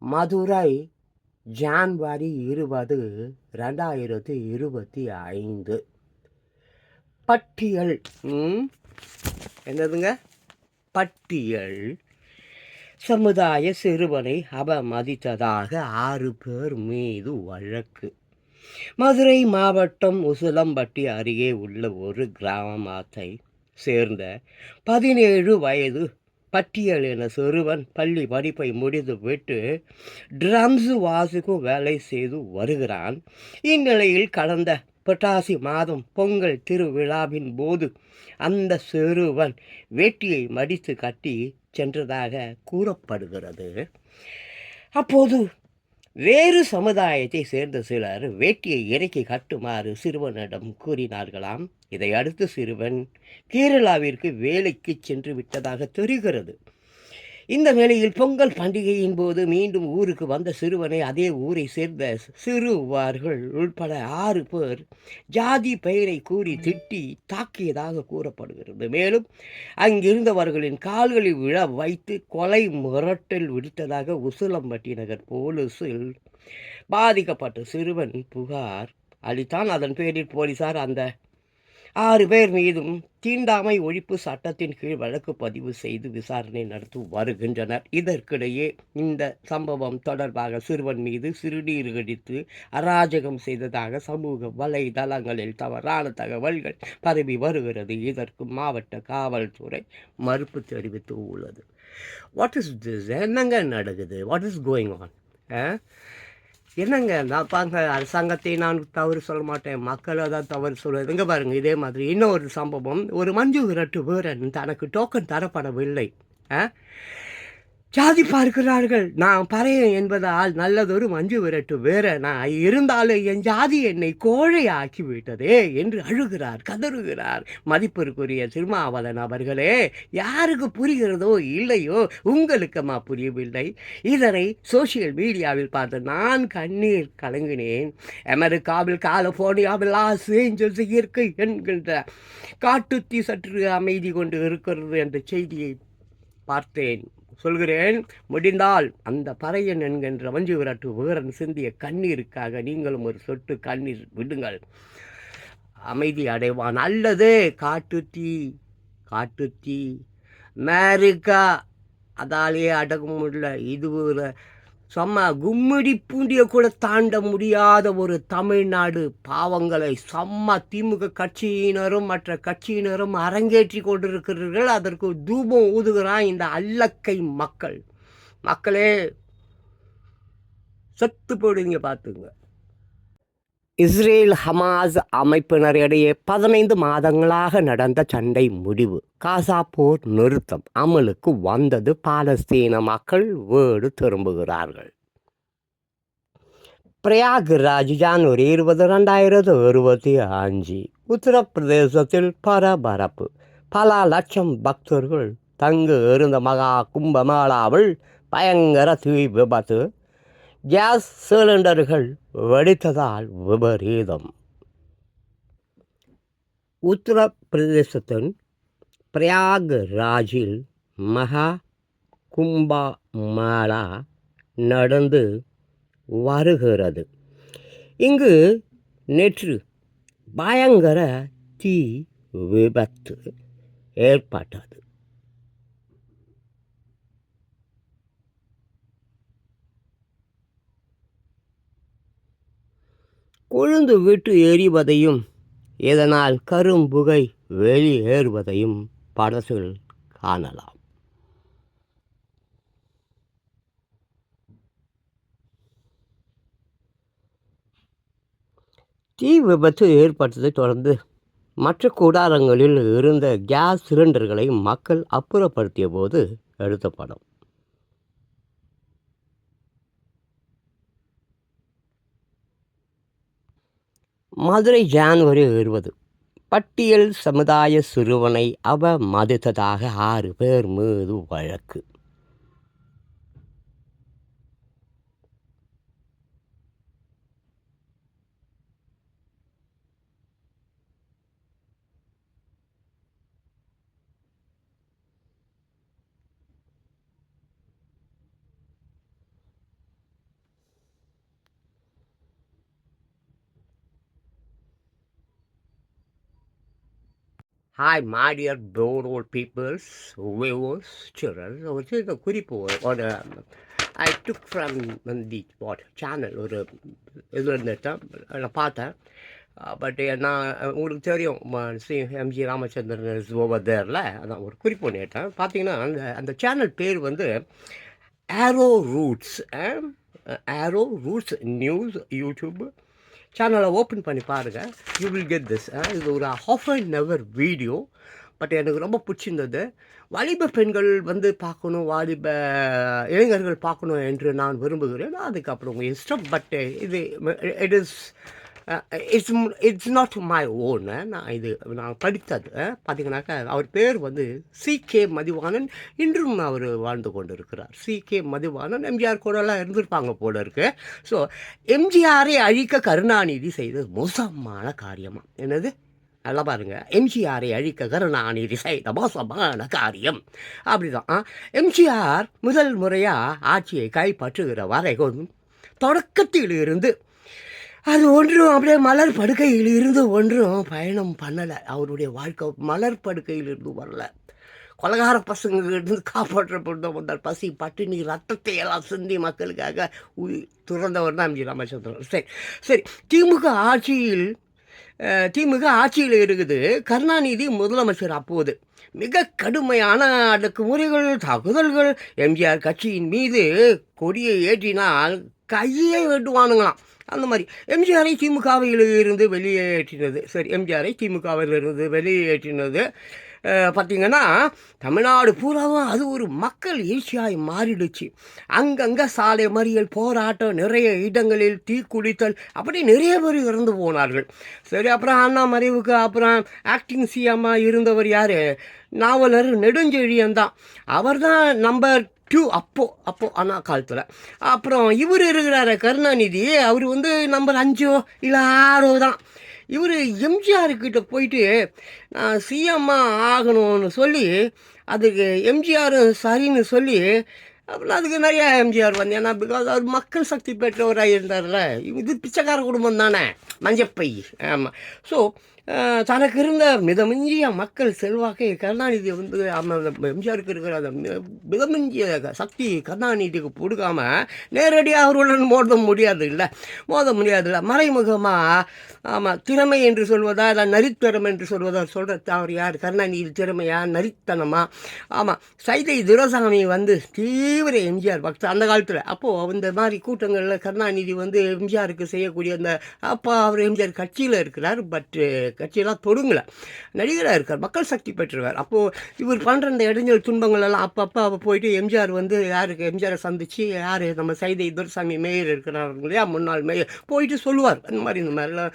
Madurai January 20, 2025. பட்டியல். என்னதுங்க? பட்டியல். சமுதாய சிறுவனை அவமதித்ததாக 6 பேர் மீது வழக்கு. மதுரை மாவட்டம் உசிலம்பட்டி அருகே உள்ள ஒரு கிராமத்தை சேர்ந்த 17 வயது பட்டியல் என சிறுவன் பள்ளி படிப்பை முடித்துவிட்டு ட்ரம்ஸ் வாசிக்கும் வேலை செய்து வருகிறான். இந்நிலையில் கடந்த புரட்டாசி மாதம் பொங்கல் திருவிழாவின் போது அந்த சிறுவன் வேட்டியை மடித்து கட்டி சென்றதாக கூறப்படுகிறது. அப்போது வேறு சமுதாயத்தை சேர்ந்த சிலர் வேட்டியை இறக்கி கட்டுமாறு சிறுவனிடம் கூறினார்களாம். இதையடுத்து சிறுவன் கேரளாவிற்கு வேலைக்கு சென்று விட்டதாக தெரிகிறது. இந்த வேளையில் பொங்கல் பண்டிகையின் போது மீண்டும் ஊருக்கு வந்த சிறுவனை அதே ஊரை சேர்ந்த சிறுவர்கள் உட்பட 6 பேர் ஜாதி பெயரை கூறி திட்டி தாக்கியதாக கூறப்படுகிறது. மேலும் அங்கிருந்தவர்களின் கால்களில் விழ வைத்து கொலை மிரட்டல் விடுத்ததாக உசிலம்பட்டி நகர் போலீசில் பாதிக்கப்பட்ட சிறுவன் புகார் அளித்தான். அதன் பேரில் போலீசார் அந்த 6 பேர் மீதும் தீண்டாமை ஒழிப்பு சட்டத்தின் கீழ் வழக்கு பதிவு செய்து விசாரணை நடத்தி வருகின்றனர். இதற்கிடையே இந்த சம்பவம் தொடர்பாக சிறுவன் மீது சிறுநீர் கடித்து அராஜகம் செய்ததாக சமூக வலைதளங்களில் தவறான தகவல்கள் பரவி வருகிறது. இதற்கு மாவட்ட காவல்துறை மறுப்பு தெரிவித்து உள்ளது. What is this? என்னங்க நடக்குது? What is going on? என்னங்க நான் அரசாங்கத்தை நான் தவறு சொல்ல மாட்டேன், மக்களை தான் தவறு சொல்வது. இங்கே பாருங்கள், இதே மாதிரி இன்னொரு சம்பவம். ஒரு மஞ்சு விரட்டு வீரன் தனக்கு டோக்கன் தரப்படவில்லை. ஜாதி பார்க்கிறார்கள். நான் பறையன் என்பதால் நல்லதொரு மஞ்சு விரட்டு வீரனாய் இருந்தாலும் என் ஜாதி என்னை கோழை ஆக்கிவிட்டதே என்று அழுகிறார், கதறுகிறார். மதிப்பிற்குரிய திருமாவளவன் அவர்களே, யாருக்கு புரிகிறதோ இல்லையோ, உங்களுக்குமா புரியவில்லை? இதனை சோசியல் மீடியாவில் பார்த்து நான் கண்ணீர் கலங்கினேன். அமெரிக்காவில் கலிபோர்னியாவில் லாஸ் ஏஞ்சல்ஸ் இயற்கை என்கின்ற காட்டுத்தீ சற்று அமைதி கொண்டு இருக்கிறது என்ற செய்தியை பார்த்தேன். சொல்கிறேன், முடிந்தால் அந்த பறையன் என்கின்ற மஞ்சு விரட்டு வீரன் சிந்திய கண்ணீருக்காக நீங்களும் ஒரு சொட்டு கண்ணீர் விடுங்கள், அமைதி அடைவான். அல்லது காட்டுத்தீ அமெரிக்கா அதாலேயே அடக்க முடியல. இது ஒரு கும்மிடி பூண்டிய கூட தாண்ட முடியாத ஒரு தமிழ்நாடு பாவங்களை திமுக கட்சியினரும் மற்ற கட்சியினரும் அரங்கேற்றி கொண்டிருக்கிறீர்கள். அதற்கு தூபம் ஊதுகிறான் இந்த அல்லக்கை மக்களே, செத்து போடுவீங்க பார்த்துங்க. இஸ்ரேல் ஹமாஸ் அமைப்பினரிடையே 15 மாதங்களாக நடந்த சண்டை முடிவு. காசா போர் நிறுத்தம் அமலுக்கு வந்தது. பாலஸ்தீன மக்கள் வீடு திரும்புகிறார்கள். பிரயாக்ராஜ் ஜனவரி 20, 2025. உத்தரப்பிரதேசத்தில் பரபரப்பு. பல லட்சம் பக்தர்கள் தங்கு இருந்த மகா கும்பமேளாவில் பயங்கர தீ விபத்து. கேஸ் சிலிண்டர்கள் வெடித்ததால் விபரீதம். உத்தரப்பிரதேசத்தின் பிரயாக்ராஜில் மகா கும்பமேளா நடந்து வருகிறது. இங்கு நேற்று பயங்கர தீ விபத்து ஏற்பட்டது. கொழுந்து விட்டு எரிவதையும் இதனால் கரும்புகை வெளியேறுவதையும் படத்தில் காணலாம். தீ விபத்து ஏற்பட்டதை தொடர்ந்து மற்ற கூடாரங்களில் இருந்த கேஸ் சிலிண்டர்களை மக்கள் அப்புறப்படுத்திய போது எடுத்த படம். மதுரை ஜனவரி 20. பட்டியல் சமுதாய சிறுவனை அவமதித்ததாக 6 பேர் மீது வழக்கு. Hi my dear broad peoples, viewers, children. ஒரு சின்ன குறிப்பு ஒரு ஐ டுக் ஃப்ரம் தி சேனல் ஒரு இதில் இருந்துட்டேன் நான் பார்த்தேன். பட் நான் உங்களுக்கு தெரியும் Shri MG Ramachandran is over தேரில் அதான் ஒரு குறிப்பு ஒன்று கேட்டேன். பார்த்தீங்கன்னா அந்த சேனல் பேர் வந்து ஆரோ ரூட்ஸ். ஆரோ ரூட்ஸ் நியூஸ் யூடியூப் சேனலை ஓப்பன் பண்ணி பாருங்கள். You will get this. இது ஒரு half and hour video. But எனக்கு ரொம்ப பிடிச்சிருந்தது. வாலிப பெண்கள் வந்து பார்க்கணும், வாலிப இளைஞர்கள் பார்க்கணும் என்று நான் விரும்புகிறேன். அதுக்கப்புறம் உங்கள் இஷ்டம். பட் இது it is it's not my own. நான் படித்தது பார்த்தீங்கன்னாக்கா அவர் பேர் வந்து சி.கே. மதிவாணன். இன்றும் அவர் வாழ்ந்து கொண்டு இருக்கிறார். சி.கே. மதிவாணன் எம்ஜிஆர் கூடலாம் இருந்திருப்பாங்க போல இருக்கு. ஸோ எம்ஜிஆரை அழிக்க கருணாநிதி செய்தது மோசமான காரியமாக என்னது நல்லா பாருங்கள். எம்ஜிஆரை அழிக்க கருணாநிதி செய்த மோசமான காரியம் அப்படிதான். எம்ஜிஆர் முதல் முறையாக ஆட்சியை கைப்பற்றுகிற வரைக்கும் தொடக்கத்தில் இருந்து அது ஒன்றும் அப்படியே மலர் படுக்கையில் இருந்து ஒன்றும் பயணம் பண்ணலை. அவருடைய வாழ்க்கை மலர் படுக்கையில் இருந்து வரல. கொலகார பசங்கிட்ட காப்பாற்றப்பட்டு வந்தால் பசி பட்டினி ரத்தத்தை எல்லாம் சிந்தி மக்களுக்காக துறந்தவர் தான் எம்ஜி ராமச்சந்திரன். சரி சரி திமுக ஆட்சியில் இருக்குது. கருணாநிதி முதலமைச்சர். அப்போது மிக கடுமையான அடக்குமுறைகள் தாக்குதல்கள். எம்ஜிஆர் கட்சியின் மீது கொடியை ஏற்றினால் கையே வெட்டுவானுங்களாம். அந்த மாதிரி எம்ஜிஆரை திமுகவில் இருந்து வெளியேற்றினது. சரி, எம்ஜிஆரை திமுகவில் இருந்து வெளியேற்றினது பார்த்திங்கன்னா தமிழ்நாடு பூராவும் அது ஒரு மக்கள் ஈர்ச்சியாய் மாறிடுச்சு. அங்கங்கே சாலை மறியல், போராட்டம், நிறைய இடங்களில் தீக்குளித்தல், அப்படி நிறைய பேர் இறந்து போனார்கள். சரி, அப்புறம் அண்ணா மறைவுக்கு அப்புறம் ஆக்டிங் சிஎம்மாக இருந்தவர் யார்? நாவலர் நெடுஞ்செழியன் தான். அவர் தான் நம்பர் 2 அப்போ அண்ணா காலத்தில். அப்புறம் இவர் இருக்கிறார கருணாநிதி, அவர் வந்து நம்பர் 5 இல்லை 6 தான். இவர் எம்ஜிஆர்கிட்ட போயிட்டு நான் சிஎம்மாக ஆகணும்னு சொல்லி அதுக்கு எம்ஜிஆரும் சரின்னு சொல்லி அப்புறம் அதுக்கு நிறையா எம்ஜிஆர் வந்து ஏன்னா பிகாஸ் அவர் மக்கள் சக்தி பெற்றவராக இருந்தார்ல. இது பிச்சைக்கார குடும்பம் தானே, மஞ்சப்பை. ஆமாம். ஸோ தனக்கு இருந்த மிதமிஞ்சிய மக்கள் செல்வாக்கை கருணாநிதி வந்து எம்ஜிஆருக்கு இருக்கிற அந்த மிதமிஞ்சிய சக்தி கருணாநிதிக்கு கொடுக்காம நேரடியாக அவருடன் மோத முடியாதுல்ல. மறைமுகமாக ஆமாம் திறமை என்று சொல்வதா இல்லை நரித்திறமை என்று சொல்வதா சொல்கிற அவர் யார்? கருணாநிதி திறமையா நரித்தனமா? ஆமாம், சைதை துரைசாமி வந்து தீவிர எம்ஜிஆர் பக்தர் அந்த காலத்தில். அப்போது இந்த மாதிரி கூட்டங்களில் கருணாநிதி வந்து எம்ஜிஆருக்கு செய்யக்கூடிய அந்த அப்போ அவர் எம்ஜிஆர் கட்சியில் இருக்கிறார். பட் கட்சியெல்லாம் தொடுங்கலை, நடிகராக இருக்கார், மக்கள் சக்தி பெற்றுவார். அப்போது இவர் பண்ணுற இந்த இடைஞ்சல் துன்பங்களெல்லாம் அப்போ போயிட்டு எம்ஜிஆர் வந்து யாருக்கு எம்ஜிஆரை சந்தித்து யார் நம்ம சைதை துரைசாமி மேயர் இருக்கிறார் இல்லையா, முன்னாள் மேயர், போயிட்டு சொல்லுவார் இந்த மாதிரிலாம்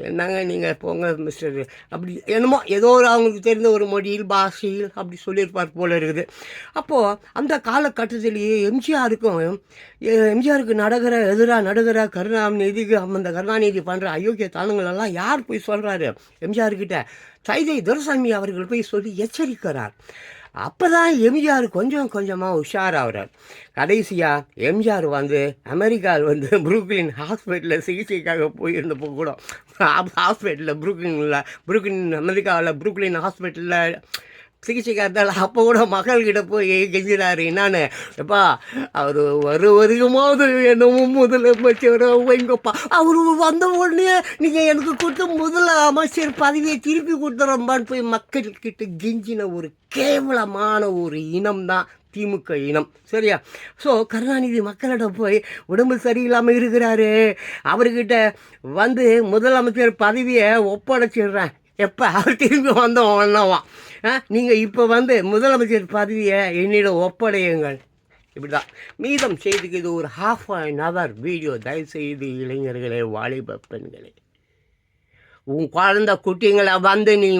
என்னங்க நீங்கள் போங்க மிஸ்டர் அப்படி என்னமோ ஏதோ ஒரு அவங்களுக்கு தெரிந்த ஒரு மொழியில் பாஷையில் அப்படி சொல்லியிருப்பார் போல இருக்குது. அப்போது அந்த காலகட்டத்திலேயே எம்ஜிஆருக்கு எதிராக நடுகிற கருணாநிதிக்கு அந்த கருணாநிதி பண்ணுற அயோக்கிய தானங்களெல்லாம் யார் போய் சொல்கிறாரு? எம்ஜிஆர்கிட்ட சைதை துரைசாமி அவர்கள் போய் சொல்லி எச்சரிக்கிறார். அப்போ தான் எம்ஜிஆர் கொஞ்சமாக உஷாராகிறார். கடைசியாக எம்ஜிஆர் வந்து அமெரிக்காவில் வந்து புரூக்ளின் ஹாஸ்பிட்டலில் சிகிச்சைக்காக போயிருந்தப்போ கூட ஹாஸ்பிட்டலில் புரூக்ளின் அமெரிக்காவில் புரூக்ளின் ஹாஸ்பிட்டலில் சிகிச்சைக்காக இருந்தாலும் அப்போ கூட மக்கள்கிட்ட போய் கெஞ்சினார். என்னான்னு எப்பா அவர் வருவதுக்குமாவது என்னமோ முதலமைச்சர் வைங்கப்பா, அவர் வந்த உடனே நீங்கள் எனக்கு கொடுத்த முதலமைச்சர் பதவியை திருப்பி கொடுத்துறம்பான்னு போய் மக்கள்கிட்ட கெஞ்சின ஒரு கேவலமான ஒரு இனம் தான் திமுக இனம். சரியா? ஸோ கருணாநிதி மக்களிடம் போய் உடம்பு சரியில்லாமல் இருக்கிறாரு, அவர்கிட்ட வந்து முதலமைச்சர் பதவியை ஒப்படைச்சிடுறேன், எப்போ அவர் திரும்பி வந்தோம் நீங்கள் இப்போ வந்து முதலமைச்சர் பதவியை என்னிடம் ஒப்படையுங்கள். இப்படி தான் மீதம் செய்திக்கு இது ஒரு ½ வீடியோ. தயவுசெய்து இளைஞர்களே, வாலிப பெண்களே, உன் குழந்தை குட்டிங்களை வந்து நீ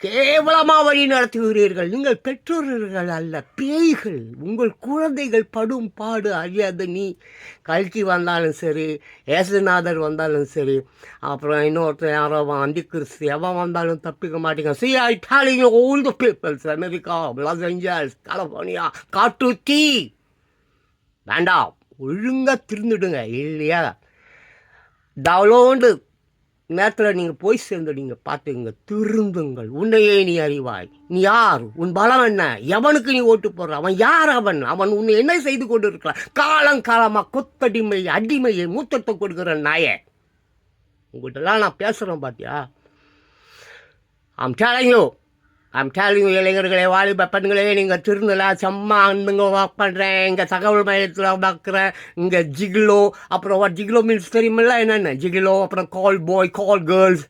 கேவலமாக வழி நடத்துகிறீர்கள். நீங்கள் பெற்றோர்கள் அல்ல, பேய்கள். உங்கள் குழந்தைகள் படும் பாடு அறியாத நீ கல்கி வந்தாலும் சரி, ஏசுநாதர் வந்தாலும் சரி, அப்புறம் இன்னொருத்தர் யாரோ அந்திகிறிஸ்து எவன் வந்தாலும் தப்பிக்க மாட்டேங்க. See, I telling you all the peoples, America, Los Angeles, California, காட்டு தீ வேண்டாம், ஒழுங்காக திருந்துடுங்க. இல்லையா, டவுலோண்டு நேரத்தில் நீங்கள் போய் சேர்ந்து நீங்கள் பார்த்துங்க, திருந்துங்கள், உன்னையே நீ அறிவாய். நீ யார்? உன் பலம் என்ன? எவனுக்கு நீ ஓட்டு போடுற? அவன் யார்? அவன் உன்னை என்ன செய்து கொண்டு இருக்கிறான்? காலங்காலமாக கொத்தடிமை அடிமையை மூத்தத்தை கொடுக்குற நாயே. உங்கள்கிட்டலாம் நான் பேசுகிறேன் பார்த்தியா? ஐம் டேலிங் யூ இளைஞர்களே, வாலிப பெண்களே, நீங்கள் திருந்தல செம்மா அந்துங்க ஒர்க் பண்ணுறேன், இங்கே தகவல் மையத்தில் பார்க்குறேன், இங்கே ஜிகிலோ, அப்புறம் ஜிகிலோ மீன்ஸ் தெரியுமில்ல என்னென்ன ஜிகிலோ, அப்புறம் கால் பாய், கால் கேர்ள்ஸ்.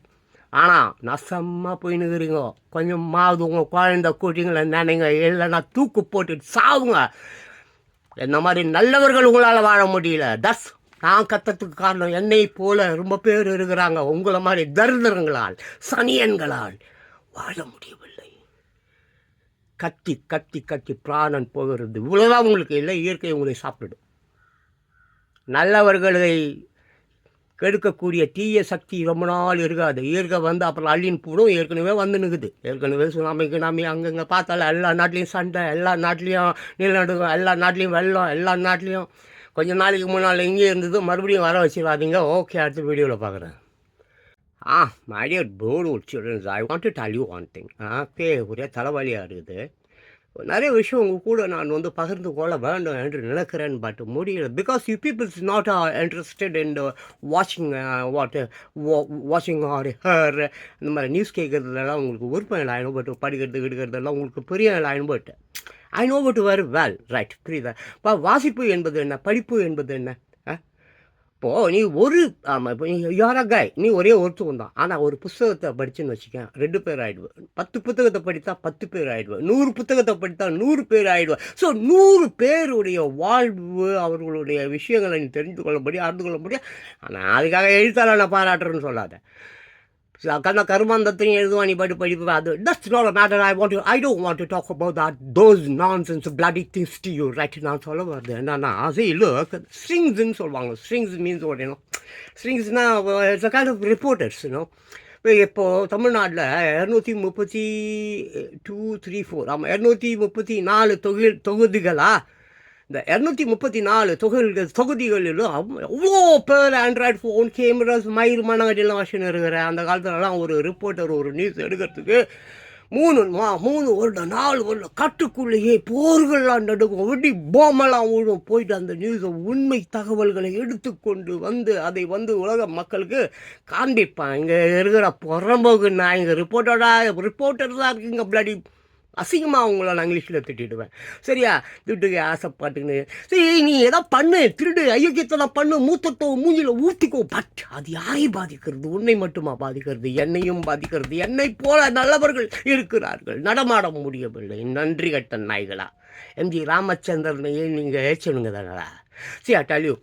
ஆனால் நான் செம்மா போயின்னுக்குறீங்க. கொஞ்சம் மாவுது உங்கள் குழந்தை கூட்டிங்களை நினைங்க, இல்லைன்னா தூக்கு போட்டுட்டு சாவுங்க. என்ன மாதிரி நல்லவர்கள் உங்களால் வாழ முடியல. நான் கத்தத்துக்கு காரணம் என்னை போல ரொம்ப பேர் இருக்கிறாங்க. உங்களை மாதிரி தரித்திரங்களால் சனியன்களால் வாழ முடியவில்லை. கத்தி கத்தி கத்தி பிராணன் போகிறது. இவ்வளோதான் உங்களுக்கு இல்லை, இயற்கை உங்களை சாப்பிடும். நல்லவர்களை கெடுக்கக்கூடிய தீய சக்தி ரொம்ப நாள் இருக்காது. இயற்கை வந்து அப்புறம் அள்ளின்னு போடும். ஏற்கனவே வந்து நிற்குது. ஏற்கனவே சுனாமி அங்கங்கே பார்த்தாலும் எல்லா நாட்டிலையும் சண்டை, எல்லா நாட்டிலையும் நிலநடுக்கம், எல்லா நாட்டிலையும் வெள்ளம், எல்லா நாட்டிலையும். கொஞ்சம் நாளைக்கு முன்னால் இங்கே இருந்தது, மறுபடியும் வர வச்சிடாதீங்க. ஓகே, அடுத்த வீடியோவில் பார்க்குறேன். My dear board children, I want to tell you one thing. ஒரே தலைவலியாக இருக்குது. நிறைய விஷயம் உங்கள் கூட நான் வந்து பகிர்ந்து கொள்ள வேண்டும் என்று நினைக்கிறேன். பட் முடியல. Because you peoples not interested in வாட்சிங் ஆர் ஹர். இந்த மாதிரி நியூஸ் கேட்குறதுலாம் உங்களுக்கு விருப்பம் இல்லை. ஐ நோ பட் படிக்கிறது கிடுக்கிறதெல்லாம் உங்களுக்கு பெரிய இல்லை. I know but very well, right, புரியுதா? இப்போ வாசிப்பு என்பது என்ன, படிப்பு என்பது என்ன? இப்போது நீ இப்போ நீ யாரா காய், நீ ஒரே ஒருத்தவன் தான். ஆனால் ஒரு புத்தகத்தை படிச்சுன்னு வச்சுக்கேன், 2 பேர் ஆகிடுவேன். 10 புத்தகத்தை படித்தா 10 பேர் ஆகிடுவேன். 100 புத்தகத்தை படித்தா 100 பேர் ஆகிடுவேன். ஸோ 100 பேருடைய வாழ்வு, அவர்களுடைய விஷயங்களை நீ தெரிந்து கொள்ள முடியும், அறிந்து கொள்ள முடியும். ஆனால் அதுக்காக எழுத்தாளர் நான் பாராட்டுறேன்னு சொல்லாத. கர்மாந்தத்தையும் எழுதுவான், நீ படிப்பு. அது that's not a matter. I don't want to talk about those nonsense bloody things to you, right? நான் சொல்ல வருது என்னன்னா, look, strings சொல்லுவாங்க. strings means what, stringsனா it's a kind of reporters, இப்போது தமிழ்நாட்டில் 234 ஆமாம் 234 தொகுதிகளா? இந்த 234 தொகுதிகளிலும் அவ்வளோ பேர் ஆண்ட்ராய்டு ஃபோன், கேமராஸ், மயிர் மனங்கட்டிலாம் வச்சுன்னு இருக்கிற அந்த காலத்துலலாம் ஒரு ரிப்போர்ட்டர் ஒரு நியூஸ் எடுக்கிறதுக்கு 3 வருடம் 4 வருடம் கட்டுக்குள்ளேயே போர்கள்லாம் நடக்கும், வெடி போமெல்லாம் விழும். போயிட்டு அந்த நியூஸை உண்மை தகவல்களை எடுத்துக்கொண்டு வந்து அதை வந்து உலக மக்களுக்கு காண்பிப்பான். இங்கே இருக்கிற புறம்போக்கு நான் இங்கே ரிப்போர்ட்டர் தான் இருக்குங்க. பிளடி அசிங்கமாக அவங்கள நான் இங்கிலீஷில் திட்டிடுவேன். சரியா? திட்டுக்கு ஆசைப்பாட்டுன்னு சரி, நீ எதோ பண்ணு, திருடு, அயோக்கியத்தெல்லாம் பண்ணு, மூத்தத்தோ மூஞ்சியில் ஊற்றிக்கோ. பட் அது யாரை பாதிக்கிறது? உன்னை மட்டுமா பாதிக்கிறது? என்னையும் பாதிக்கிறது. என்னை போல நல்லவர்கள் இருக்கிறார்கள், நடமாட முடியவில்லை. நன்றி கட்ட நாய்களா. எம்ஜி ராமச்சந்திரனையே நீங்கள் ஏச்சனுங்க தானடா. See, I tell you,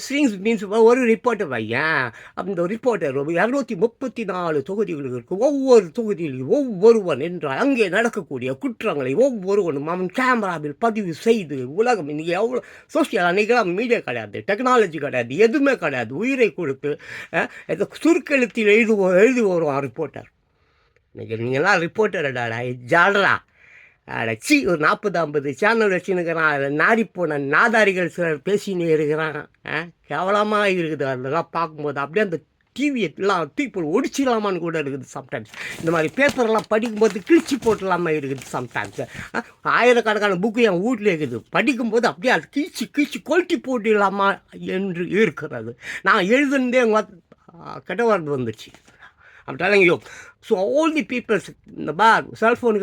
strings means ஒரு ரிப்போர்ட்டர் வையன். அந்த ரிப்போர்ட்டர் 234 தொகுதிகள் இருக்குது. ஒவ்வொரு தொகுதியிலும் ஒவ்வொருவன் என்றால் அங்கே நடக்கக்கூடிய குற்றங்களை ஒவ்வொருவனும் அவன் கேமராவில் பதிவு செய்து உலகம் இன்றைக்கி எவ்வளோ சோஷியல், அன்றைக்கெல்லாம் மீடியா கிடையாது, டெக்னாலஜி கிடையாது, எதுவுமே கிடையாது. உயிரை கொடுத்து சுருக்கெழுத்தில் எழுதி வருவான் ரிப்போர்ட்டர். இன்றைக்கி நீங்கள்லாம் ரிப்போர்ட்டர்டா ஜாலரா அடச்சி ஒரு 40-50 சேனல் வச்சுன்னுக்கிறான். அதில் நாடிப்போன நாதாரிகள் சிலர் பேசின்னு இருக்கிறான். கேவலமாக இருக்குது. அதெல்லாம் பார்க்கும்போது அப்படியே அந்த டிவியெல்லாம் தூக்கி ஒடிச்சிடலாமான்னு கூட இருக்குது சம்டைம்ஸ். இந்த மாதிரி பேப்பர்லாம் படிக்கும்போது கிழிச்சி போட்டலாமா இருக்குது சம்டைம்ஸ். ஆயிரக்கணக்கான புக்கு என் வீட்டில் இருக்குது. படிக்கும்போது அப்படியே அது கிழிச்சி கொல்ட்டி போட்டுடலாமா என்று இருக்கிறது. நான் எழுதுனதே கெட்ட வார்த்தை வந்துடுச்சு. I'm telling you. So all the peoples இந்த செல்ஃபோனு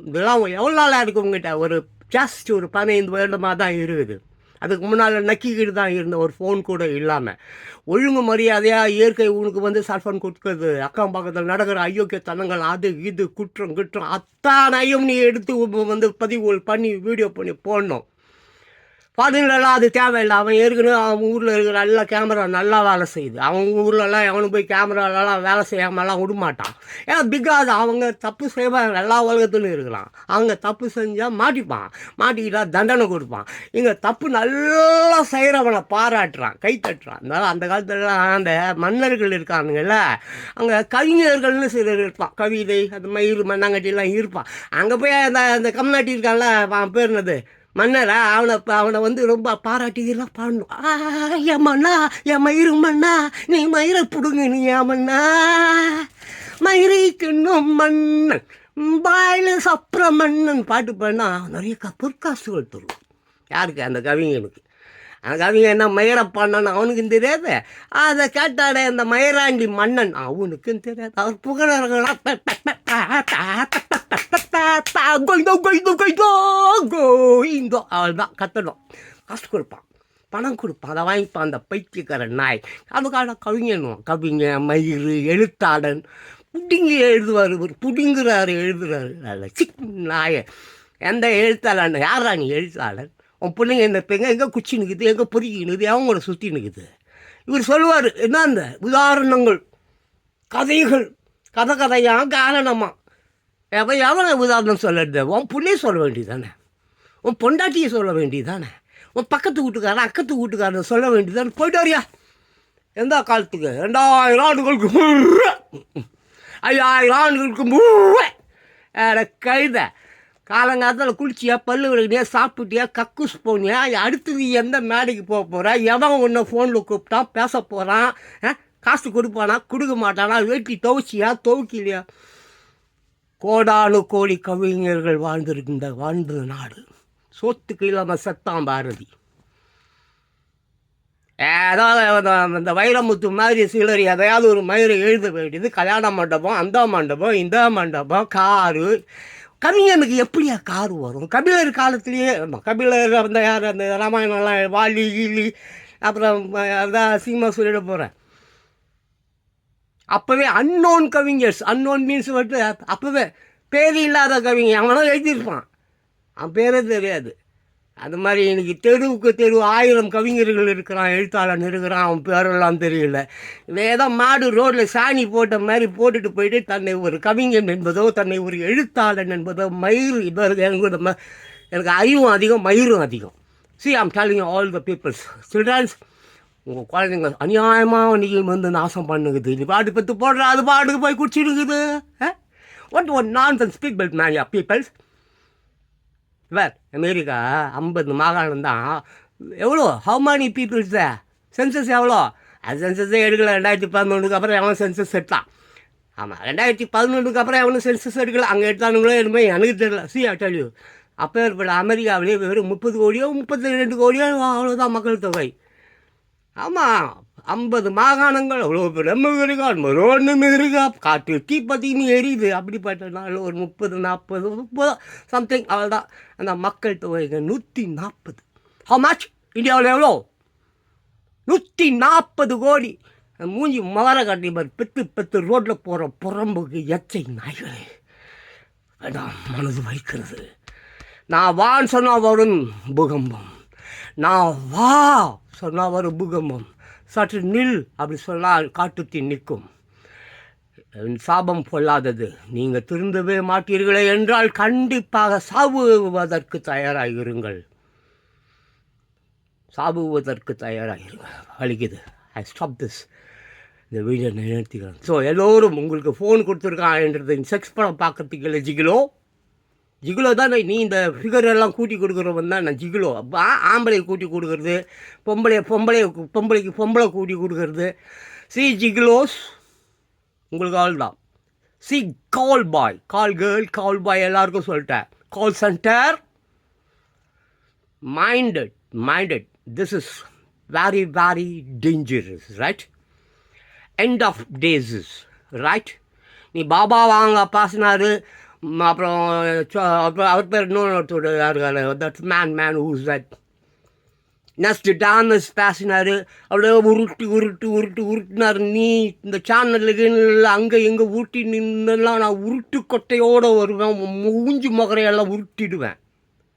இதெல்லாம் எவ்வளோ நாளாக இருக்குது உங்கள்கிட்ட? ஒரு ஜஸ்ட் ஒரு 15 வருடமாக தான் இருக்குது. அதுக்கு முன்னால் நக்கிக்கிட்டு தான் இருந்த ஒரு ஃபோன் கூட இல்லாமல் ஒழுங்கு மரியாதையாக இயற்கை உனக்கு வந்து செல்ஃபோன் கொடுக்குறது, அக்கம் பக்கத்தில் நடக்கிற அயோக்கியத்தனங்கள், அது இது குற்றம் அத்தானையும் நீ எடுத்து வந்து பதிவுகள் பண்ணி வீடியோ பண்ணி போடணும். ஃபாரின்லலாம் அது தேவையில்லை. அவன் ஏற்கனவே அவன் ஊரில் இருக்கிற எல்லா கேமரா நல்லா வேலை செய்யுது. அவங்க ஊர்லலாம் எவனும் போய் கேமராலலாம் வேலை செய்யாமலாம் விடமாட்டான். ஏன்னா பிகாஸ் அவங்க தப்பு செய்வாங்க. எல்லா உலகத்துலையும் இருக்கலாம். அவங்க தப்பு செஞ்சால் மாட்டிக்கிட்டா தண்டனை கொடுப்பான். இங்கே தப்பு நல்லா செய்கிறவனை பாராட்டுறான், கை தட்டுறான். அதனால் அந்த காலத்துலலாம் அந்த மன்னர்கள் இருக்கானுங்கள்ல, அங்கே கவிஞர்கள்னு சிலர் இருப்பான். கவிதை, அந்த மயிறு மண்ணாங்கட்டிலாம் இருப்பான். அங்கே போய் அந்த கம்நாட்டி இருக்கான்ல, அவன் பேர் என்னது, மன்னரா அவனை வந்து ரொம்ப பாராட்டிலாம் பாடணும். என் மண்ணா, என் மயிறு மண்ணா, நீ மயிரை பிடுங்க நீ என் மண்ணா, மயிரைக்குன்னும் மன்னன் பாயில் சப்புற மன்னன் பாட்டு பண்ணால் நிறைய பொற்காசுகள் தரும். யாருக்கு? அந்த கவிஞனுக்கு. அந்த கவிஞன் என்ன மயிரை பண்ணான்னு அவனுக்கும் தெரியாது, அதை கேட்டாடே அந்த மயிராண்டி மன்னன் அவனுக்கும் தெரியாது. அவர் புகழர்களாக அவள் தான் கத்தணும். காசு கொடுப்பான், பணம் கொடுப்பான், அதை வாங்கிப்பான் அந்த பைத்தியக்கார நாய். அதுக்கான கவிஞன் மயிறு எழுத்தாளன் புடிங்கி எழுதுவார், புடிங்குறாரு எழுதுறாரு. நல்ல சிக் நாய. எந்த எழுத்தாளன்? யாரா நீ எழுத்தாளன்? உன் பிள்ளைங்க என்ன பெங்க எங்கே குச்சி நிற்குது, எங்கே பொறுக்கி நிற்குது, அவங்கள சுற்றி நிற்குது. இவர் சொல்லுவார், என்ன அந்த உதாரணங்கள், கதைகள், கதையாக காரணமாக எவனை உதாரணம் சொல்லுறது? உன் பிள்ளைய சொல்ல வேண்டியது தானே, உன் பொண்டாட்டியை சொல்ல வேண்டியது தானே, உன் பக்கத்து வீட்டுக்காரன் அக்கத்து வீட்டுக்காரன் சொல்ல வேண்டியது தானே. போய்ட்டு வரியா? எந்த காலத்துக்கு? 2000 ஆண்டுகளுக்கு 5000 ஆண்டுகளுக்கு கழுத காலங்காலத்தில் குளிச்சியா, பல்லு விளக்கினியா, சாப்பிட்டியா, கக்கூஸ் போனியா, அடுத்தது எந்த மேடைக்கு போக போகிறா, எவன் ஒன்று ஃபோனில் கூப்பிட்டான் பேச போகிறான், காசு கொடுப்பானா கொடுக்க மாட்டானா, வேட்டி துவச்சியா துவக்கலையா? கோடானு கோடி கவிஞர்கள் வாழ்ந்த நாடு. சோத்துக்கு இல்லாமல் செத்தான் பாரதி. ஏதாவது இந்த வைரமுத்து மாதிரி சிலர் எதையாவது ஒரு மயிரை எழுத வேண்டியது. கல்யாண மண்டபம், அந்த மண்டபம், இந்த மண்டபம், காரு. கவிஞனுக்கு எப்படியா காரு வரும்? கபிலர் காலத்திலேயே கபிலர் அந்த யார் அந்த ராமாயணம்லாம் வாலி கீலி அப்புறம் அதான் சீமா சொல்லிட போகிறேன். அப்போவே அன்னோன் கவிஞர்ஸ், அன்னோன் மீன்ஸ் வந்து அப்போவே பேர் இல்லாத கவிஞர் அவனும் எழுதியிருப்பான், அவன் பேரே தெரியாது. அது மாதிரி இன்னைக்கு தெருவுக்கு தெரு 1000 கவிஞர்கள் இருக்கிறான், எழுத்தாளன் இருக்கிறான், அவன் பேரெல்லாம் தெரியல. ஏதோ மாடு ரோட்டில் சாணி போட்ட மாதிரி போட்டுட்டு போயிட்டு தன்னை ஒரு கவிஞன் என்பதோ தன்னை ஒரு எழுத்தாளன் என்பதோ மயிறு எனக்கு அறிவும் அதிகம் மயிரும் அதிகம். See, I'm telling you all the people's childrens, உங்கள் குழந்தைங்க அநியாயமாக இன்றைக்கி வந்து நாசம் பண்ணுக்குது. நீ பாட்டு பத்து போடுற, அது பாட்டுக்கு போய் குடிச்சிருக்குது. What one nonsense people man ya peoples. Where America 50 மாகாணம் தான். எவ்வளோ? How many peoples? சென்சஸ் எவ்வளோ? அது சென்சஸே எடுக்கல. 2011 அப்புறம் எவன் சென்சஸ் எடுத்தான்? ஆமாம், 2011 அப்புறம் எவனும் சென்சஸ் எடுக்கல. அங்கே எடுத்தானுங்களோ என்னமே எனக்கு தெரியல. சி ஐ டெல் யூ, அப்போ ஏற்பட அமெரிக்காவிலே வெறும் 30 கோடியோ 32 கோடியோ அவ்வளோதான் மக்கள் தொகை. ஆமாம், 50 மாகாணங்கள், அவ்வளோ பெரிய இருக்கா, ஒன்றுமே இருக்கா, காற்று தீப்பத்தின்னு எரியுது. அப்படிப்பட்ட நாள் ஒரு 30 40 சம்திங் அவ்வளோதான் அந்த மக்கள் தொகைங்க. 140. How much? இந்தியாவில் எவ்வளோ? 140 கோடி. மூஞ்சி மகர கட்டி பெத்து ரோட்டில் போகிற புறம்புக்கு எச்சை நாய்களே வேண்டாம் மனது வைக்கிறது. நான் வான்னு சொன்னால் வரும் பூகம்பம், நான் வா சொன்னால் வரும் பூகம்பம், சற்று நில் அப்படி சொன்னால் காட்டுத்தீ நிற்கும். சாபம் பொல்லாதது. நீங்கள் திருந்தவே மாட்டீர்களே என்றால் கண்டிப்பாக சாவுவதற்கு தயாராகிருங்கள். சாவுவதற்கு தயாராகிருங்கள். வலிக்குது. I stop this. இந்த வீடியோ நிறுத்திக்கிறேன். ஸோ எல்லோரும் உங்களுக்கு ஃபோன் கொடுத்துருக்கான்ன்றது செக்ஸ் படம் பார்க்கறதுக்கு இல்லை. ஜிகிலோ தான் நீ இந்த ஃபிகர் எல்லாம் கூட்டி கொடுக்குறவன் தான் நான் ஜிகிலோ. ஆம்பளையை கூட்டி கொடுக்குறது, பொம்பளைக்கு பொம்பளை கூட்டி கொடுக்குறது. சி ஜிகிலோஸ் உங்களுக்கு ஆள் தான். சி கால் பாய், கால் கேர்ள், கால் பாய் எல்லாருக்கும் சொல்லிட்டேன். Call centre minded. This is very very dangerous, right? End of days, right? நீ பாபா வாங்க பேசினாரு, அப்புறம் அவர் பேர் இன்னொருத்தோட யாருக்காரு, that's man whose that next Thomas பேசினார். அப்படியே உருட்டினார். நீ இந்த சேனலுக்கு அங்கே எங்கே உருட்டி நின்னெல்லாம் நான் உருட்டு கொட்டையோடு வருவேன், மூஞ்சி முகரையெல்லாம் உருட்டிடுவேன்.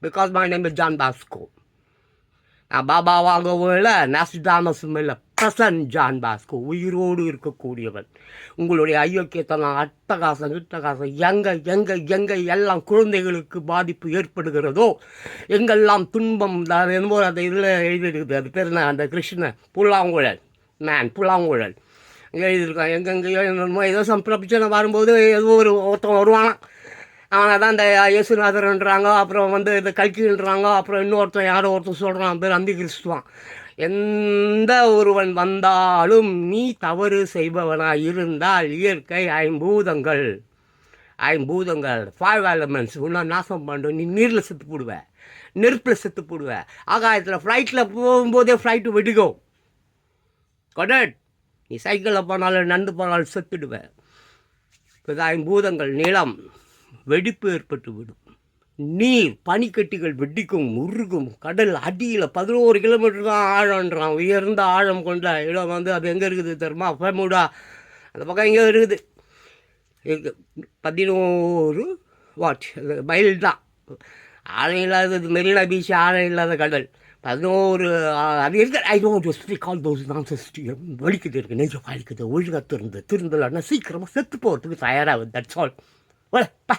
Because my name is John Bosco. நான் பாபா வாங்கவும் இல்லை, நாஸ்டாமஸும் இல்லை, பிரசன்ட் ஜான் பாஸ்கோ, உயிரோடு இருக்கக்கூடியவன். உங்களுடைய அயோக்கியத்தனம், அட்டகாசம் எங்கே எல்லாம் குழந்தைகளுக்கு பாதிப்பு ஏற்படுகிறதோ, எங்கெல்லாம் துன்பம் என்னமோ அந்த இதில் எழுதியிருக்குது, அது பேர் என்ன, அந்த கிருஷ்ணன் புல்லாங்குழல் எழுதியிருக்கான். எங்கெங்கேயோ என்னமோ ஏதோ பிரச்சனை வரும்போது ஏதோ ஒருத்தன் வருவான், அவனை தான் இந்த இயேசுநாதர்ன்றாங்க, அப்புறம் வந்து இந்த கல்கின்றாங்க, அப்புறம் இன்னொருத்தன் யாரோ ஒருத்தன் சொல்கிறான் பேர் அந்தி கிறிஸ்துவான். எந்த ஒருவன் வந்தாலும் நீ தவறு செய்பவனாக இருந்தால் இயற்கை ஐம்பூதங்கள் 5 எலமெண்ட்ஸ் உன்னை நாசம் பண்ணுறோம். நீ நீரில் செத்து போடுவேன், நெருப்பில் செத்து போடுவேன், ஆகாயத்தில் ஃப்ளைட்டில் போகும்போதே ஃப்ளைட்டு வெடிக்கும். கொடட் நீ சைக்கிளில் போனாலும் நடந்து போனாலும் செத்துடுவேன். இப்போ ஐம்பூதங்கள் நிலம் வெடிப்பு ஏற்பட்டு விடும், நீர் பனிக்கட்டிகள் வெடிக்கும், உருகும், கடல் அடியில் 11 கிலோமீட்டர் தான் ஆழம்ன்றான். உயர்ந்த ஆழம் கொண்ட இடம் வந்து அது எங்கே இருக்குது தெரியுமா? பெர்முடா அந்த பக்கம் எங்கே இருக்குது, 11 மைல் தான் ஆழம் இல்லாதது. மெரினா பீச் ஆழம் இல்லாத கடல் 11 அது இருக்கு. I don't speak all those nonsense. வலிக்குது இருக்கு, நெஞ்சம் வலிக்குது, ஒழுங்காக திருந்தலைன்னா சீக்கிரமாக செத்து போகிறதுக்கு தயாராகுது. That's all. பா